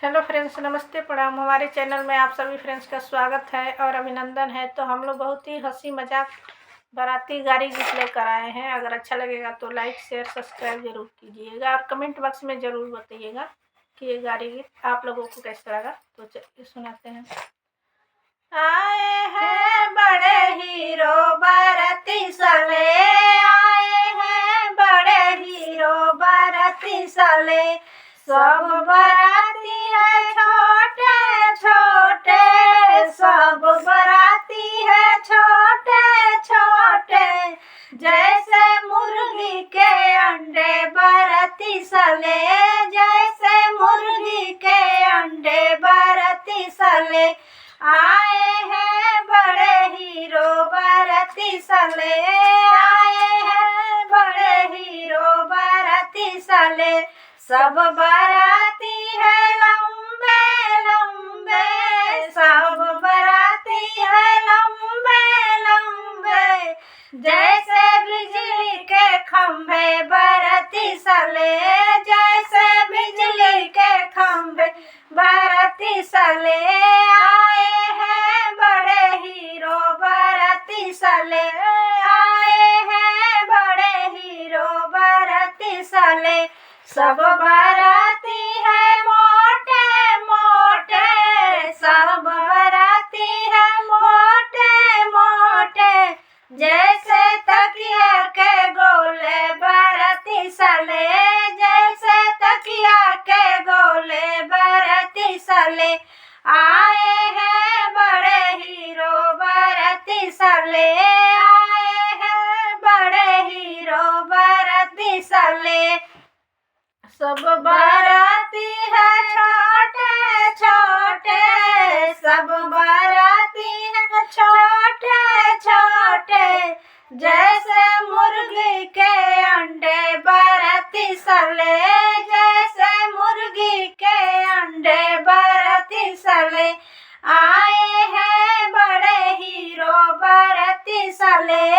Hello friends, नमस्ते प्रणाम। हमारे चैनल में आप सभी फ्रेंड्स का स्वागत है और अभिनंदन है। तो हम लोग बहुत ही हंसी मजाक बाराती गाड़ी गीत लेकर आए हैं। अगर अच्छा लगेगा तो लाइक शेयर सब्सक्राइब जरूर कीजिएगा और कमेंट बॉक्स में ज़रूर बताइएगा कि ये गाड़ी गीत आप लोगों को कैसा लगा। तो चलिए सुनाते हैं। आए हैं बड़े हीरो बाराती साले, आए हैं बड़े हीरो बाराती साले। सब बाराती है छोटे छोटे, सब बाराती है छोटे छोटे। जैसे मुर्गी के अंडे बाराती साले, जैसे मुर्गी के अंडे बाराती साले। आए हैं बड़े हीरो बाराती साले, आए हैं बड़े हीरो बाराती साले। सब बाराती है लंबे लंबे, सब बाराती है लंबे लंबे। जैसे बिजली के खंभे बाराती साले, जैसे बिजली के खंभे बाराती साले। आए हैं बड़े हीरो बाराती साले, आए हैं बड़े हीरो बाराती साले। सब बाराती है मोटे मोटे, सब बाराती है मोटे मोटे। जैसे तकिया के गोले बाराती साले, जैसे तकिया के गोले बाराती साले। आए हैं बड़े हीरो बाराती साले, आए हैं बड़े हीरो बाराती साले। सब बाराती है छोटे छोटे, सब बाराती है छोटे छोटे। जैसे मुर्गी के अंडे बाराती साले, जैसे मुर्गी के अंडे बाराती साले। आए हैं बड़े हीरो बाराती साले,